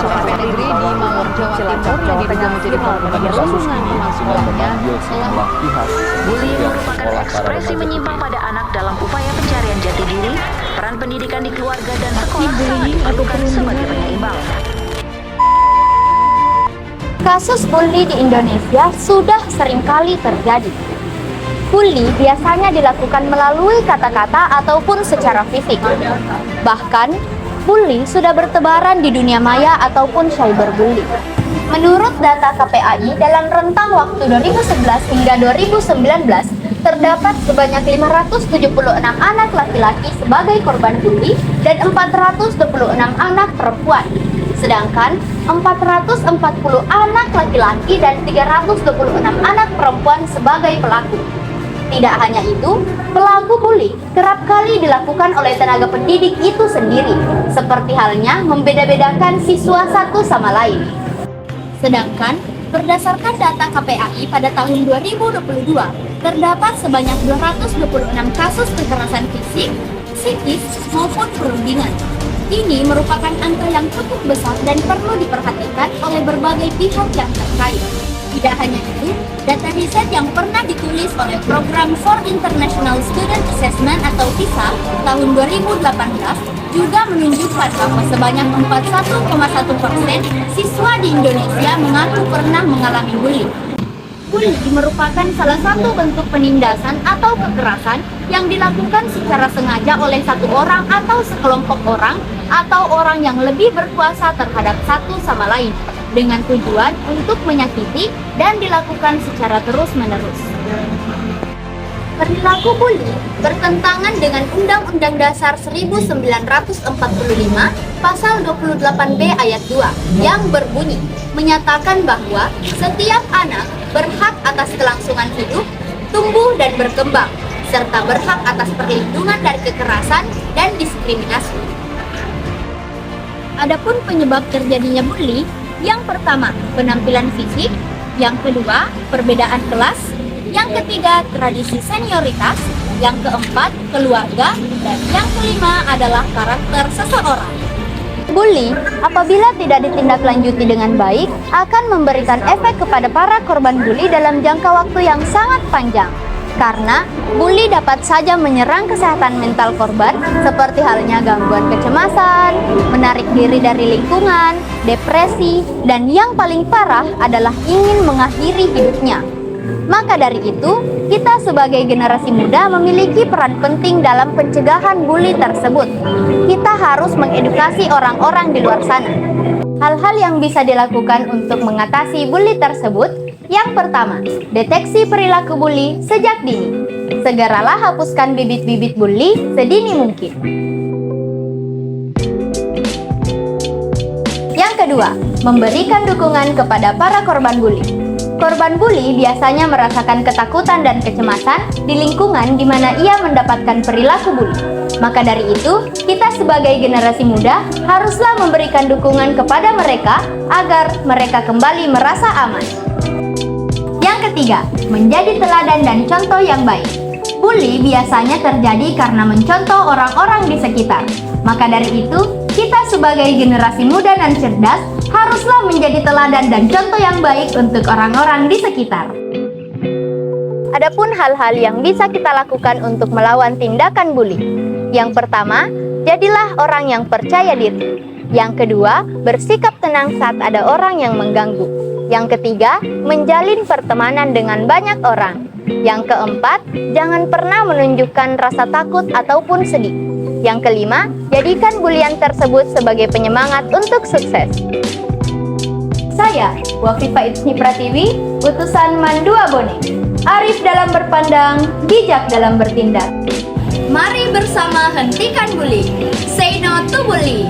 seorang negeri di Malang, Jawa Timur yang diduga menjadi korban rongsungan emas sekolahnya sejumlah pihak. Bullying merupakan ekspresi menyimpang pada anak dalam upaya pencarian jati diri. Peran pendidikan di keluarga dan sekolah sangat diperlukan sebagai penyeimbang. Kasus bully di Indonesia sudah seringkali terjadi. Bully biasanya dilakukan melalui kata-kata ataupun secara fisik. Bahkan, bully sudah bertebaran di dunia maya ataupun cyberbully. Menurut data KPAI, dalam rentang waktu 2011 hingga 2019, terdapat sebanyak 576 anak laki-laki sebagai korban bully dan 426 anak perempuan. Sedangkan 440 anak laki-laki dan 326 anak perempuan sebagai pelaku. Tidak hanya itu, pelaku bully kerap kali dilakukan oleh tenaga pendidik itu sendiri, seperti halnya membeda-bedakan siswa satu sama lain. Sedangkan, berdasarkan data KPAI pada tahun 2022, terdapat sebanyak 226 kasus kekerasan fisik, psikis, maupun perundingan. Ini merupakan angka yang cukup besar dan perlu diperhatikan oleh berbagai pihak yang terkait. Tidak hanya itu, data riset yang pernah ditulis oleh Program for International Student Assessment atau PISA tahun 2018 juga menunjukkan bahwa sebanyak 41,1% siswa di Indonesia mengaku pernah mengalami bullying. Bully merupakan salah satu bentuk penindasan atau kekerasan yang dilakukan secara sengaja oleh satu orang atau sekelompok orang atau orang yang lebih berkuasa terhadap satu sama lain, dengan tujuan untuk menyakiti dan dilakukan secara terus-menerus. Perilaku bully bertentangan dengan Undang-Undang Dasar 1945 Pasal 28B ayat 2 yang berbunyi, menyatakan bahwa setiap anak berhak atas kelangsungan hidup, tumbuh dan berkembang, serta berhak atas perlindungan dari kekerasan dan diskriminasi. Adapun penyebab terjadinya bully, yang pertama, penampilan fisik, yang kedua, perbedaan kelas, yang ketiga, tradisi senioritas, yang keempat, keluarga, dan yang kelima adalah karakter seseorang. Bully, apabila tidak ditindaklanjuti dengan baik, akan memberikan efek kepada para korban bully dalam jangka waktu yang sangat panjang. Karena bully dapat saja menyerang kesehatan mental korban, seperti halnya gangguan kecemasan, menarik diri dari lingkungan, depresi, dan yang paling parah adalah ingin mengakhiri hidupnya. Maka dari itu, kita sebagai generasi muda memiliki peran penting dalam pencegahan bully tersebut. Kita harus mengedukasi orang-orang di luar sana. Hal-hal yang bisa dilakukan untuk mengatasi bully tersebut, yang pertama, deteksi perilaku bully sejak dini. Segeralah hapuskan bibit-bibit bully sedini mungkin. Yang kedua, memberikan dukungan kepada para korban bully. Korban bully biasanya merasakan ketakutan dan kecemasan di lingkungan di mana ia mendapatkan perilaku bully. Maka dari itu, kita sebagai generasi muda haruslah memberikan dukungan kepada mereka agar mereka kembali merasa aman. Yang ketiga, menjadi teladan dan contoh yang baik. Bully biasanya terjadi karena mencontoh orang-orang di sekitar. Maka dari itu, kita sebagai generasi muda dan cerdas haruslah menjadi teladan dan contoh yang baik untuk orang-orang di sekitar. Adapun hal-hal yang bisa kita lakukan untuk melawan tindakan bully. Yang pertama, jadilah orang yang percaya diri. Yang kedua, bersikap tenang saat ada orang yang mengganggu. Yang ketiga, menjalin pertemanan dengan banyak orang. Yang keempat, jangan pernah menunjukkan rasa takut ataupun sedih. Yang kelima, jadikan bulian tersebut sebagai penyemangat untuk sukses. Saya, Wafifa Itsni Pratiwi, utusan Mandua Bone. Arif dalam berpandang, bijak dalam bertindak. Mari bersama hentikan bully. Say no to bully.